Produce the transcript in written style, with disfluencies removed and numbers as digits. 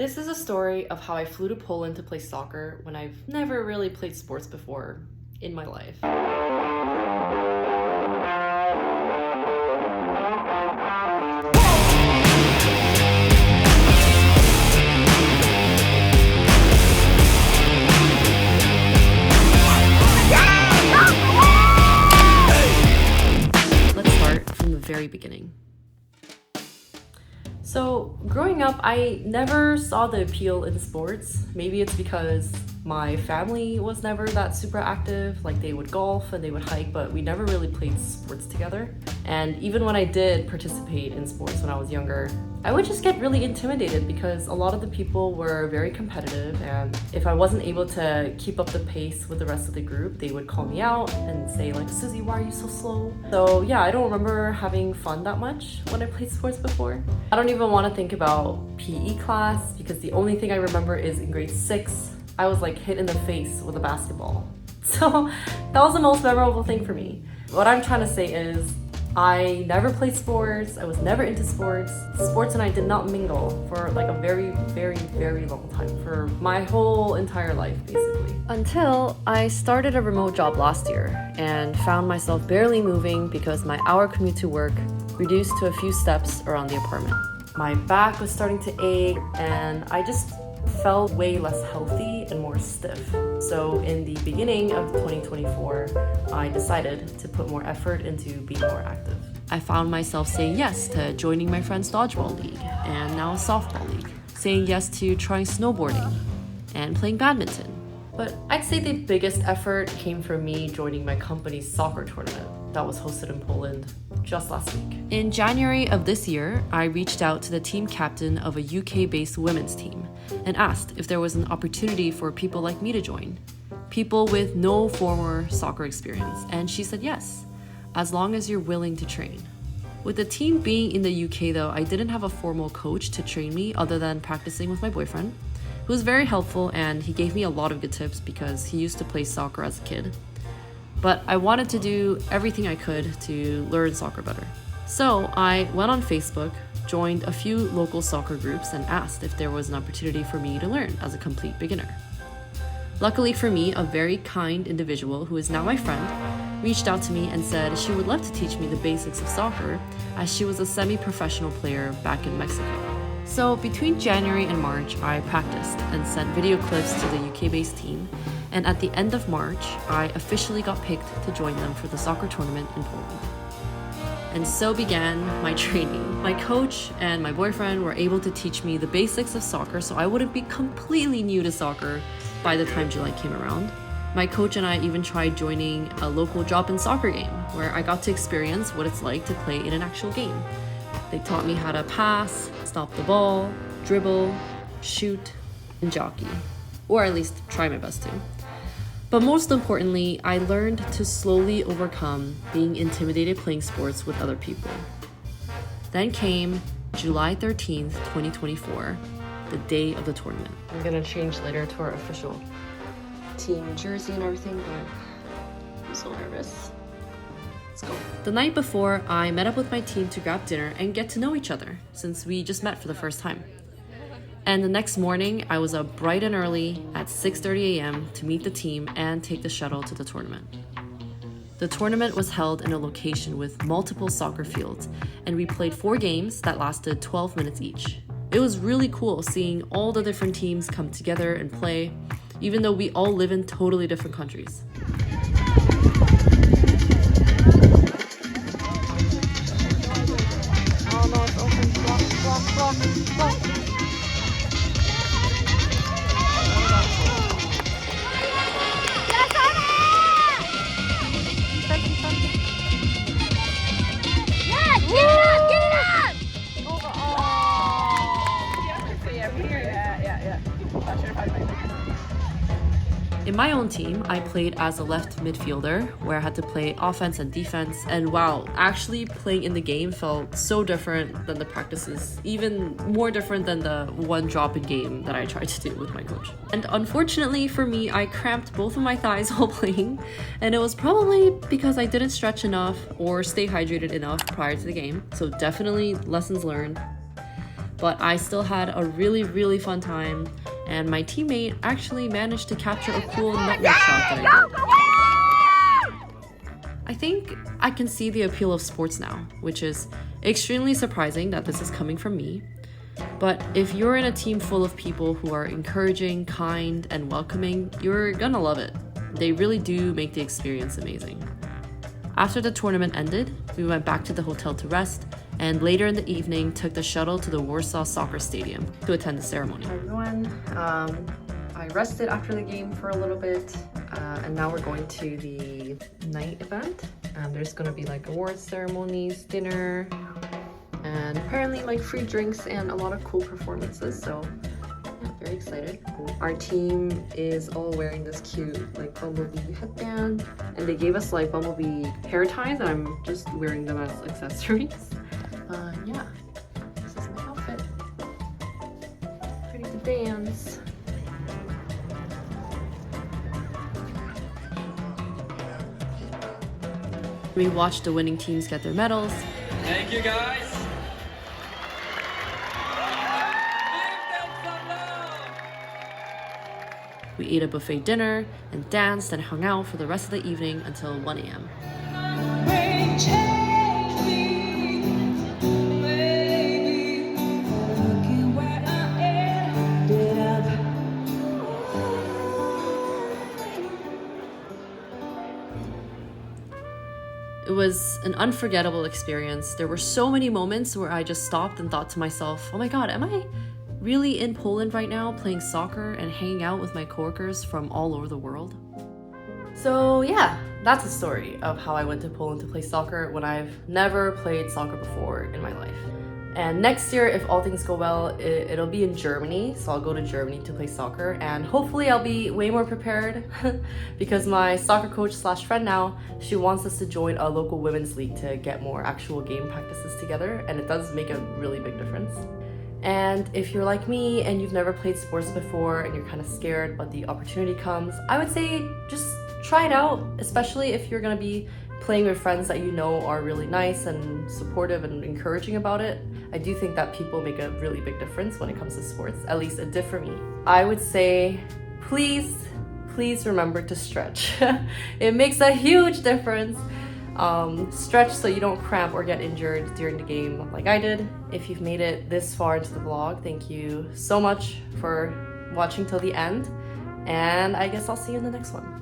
This is a story of how I flew to Poland to play soccer when I've never really played sports before in my life. Let's start from the very beginning. So, growing up, I never saw the appeal in sports. Maybe it's because my family was never that super active. Like, they would golf and they would hike, but we never really played sports together. And even when I did participate in sports when I was younger, I would just get really intimidated because a lot of the people were very competitive, and if I wasn't able to keep up the pace with the rest of the group, they would call me out and say like, "Susie, why are you so slow?" So yeah, I don't remember having fun that much when I played sports before. I don't even want to think about PE class because the only thing I remember is in grade 6, I was like hit in the face with a basketball. So that was the most memorable thing for me. What I'm trying to say is I never played sports, I was never into sports. Sports and I did not mingle for like a very, very, very long time, for my whole entire life, basically. Until I started a remote job last year and found myself barely moving because my hour commute to work reduced to a few steps around the apartment. My back was starting to ache and I just felt way less healthy and more stiff. So in the beginning of 2024, I decided to put more effort into being more active. I found myself saying yes to joining my friend's dodgeball league and now a softball league, saying yes to trying snowboarding and playing badminton. But I'd say the biggest effort came from me joining my company's soccer tournament that was hosted in Poland just last week. In January of this year, I reached out to the team captain of a UK-based women's team and asked if there was an opportunity for people like me to join, people with no former soccer experience, and she said yes, as long as you're willing to train. With the team being in the UK though, I didn't have a formal coach to train me other than practicing with my boyfriend, who was very helpful and he gave me a lot of good tips because he used to play soccer as a kid. But I wanted to do everything I could to learn soccer better. So I went on Facebook, joined a few local soccer groups, and asked if there was an opportunity for me to learn as a complete beginner. Luckily for me, a very kind individual who is now my friend reached out to me and said she would love to teach me the basics of soccer as she was a semi-professional player back in Mexico. So between January and March, I practiced and sent video clips to the UK-based team, and at the end of March, I officially got picked to join them for the soccer tournament in Poland. And so began my training. My coach and my boyfriend were able to teach me the basics of soccer so I wouldn't be completely new to soccer by the time July came around. My coach and I even tried joining a local drop-in soccer game where I got to experience what it's like to play in an actual game. They taught me how to pass, stop the ball, dribble, shoot, and jockey. Or at least try my best to. But most importantly, I learned to slowly overcome being intimidated playing sports with other people. Then came July 13th, 2024, the day of the tournament. I'm gonna change later to our official team jersey and everything, but I'm so nervous. Let's go. The night before, I met up with my team to grab dinner and get to know each other, since we just met for the first time. And the next morning, I was up bright and early at 6:30 a.m. to meet the team and take the shuttle to the tournament. The tournament was held in a location with multiple soccer fields, and we played 4 games that lasted 12 minutes each. It was really cool seeing all the different teams come together and play, even though we all live in totally different countries. Oh no, it's open. Block. In my own team, I played as a left midfielder where I had to play offense and defense, and wow, actually playing in the game felt so different than the practices, even more different than the one drop-in game that I tried to do with my coach. And unfortunately for me, I cramped both of my thighs while playing, and it was probably because I didn't stretch enough or stay hydrated enough prior to the game, so definitely lessons learned. but I still had a really fun time, and my teammate actually managed to capture a cool network shot that I did. I think I can see the appeal of sports now, which is extremely surprising that this is coming from me. But if you're in a team full of people who are encouraging, kind, and welcoming, you're gonna love it. They really do make the experience amazing. After the tournament ended, we went back to the hotel to rest, and later in the evening took the shuttle to the Warsaw soccer stadium to attend the ceremony. Hi everyone, I rested after the game for a little bit, and now we're going to the night event. There's gonna be like awards ceremonies, dinner, and apparently like free drinks and a lot of cool performances, so yeah, very excited. Our team is all wearing this cute like bumblebee headband, and they gave us like bumblebee hair ties, and I'm just wearing them as accessories. Yeah, this is my outfit. Ready to dance. We watched the winning teams get their medals. Thank you guys. We ate a buffet dinner and danced and hung out for the rest of the evening until 1 a.m. It was an unforgettable experience. There were so many moments where I just stopped and thought to myself, oh my god, am I really in Poland right now playing soccer and hanging out with my coworkers from all over the world? So yeah, that's the story of how I went to Poland to play soccer when I've never played soccer before in my life. And next year, if all things go well, it'll be in Germany. So I'll go to Germany to play soccer, and hopefully I'll be way more prepared because my soccer coach slash friend now, she wants us to join a local women's league to get more actual game practices together, and it does make a really big difference. And if you're like me and you've never played sports before and you're kind of scared but the opportunity comes, I would say just try it out, especially if you're gonna be playing with friends that you know are really nice and supportive and encouraging about it. I do think that people make a really big difference when it comes to sports, at least it did for me. I would say, please remember to stretch. It makes a huge difference. Stretch so you don't cramp or get injured during the game like I did. If you've made it this far into the vlog, thank you so much for watching till the end, and I guess I'll see you in the next one.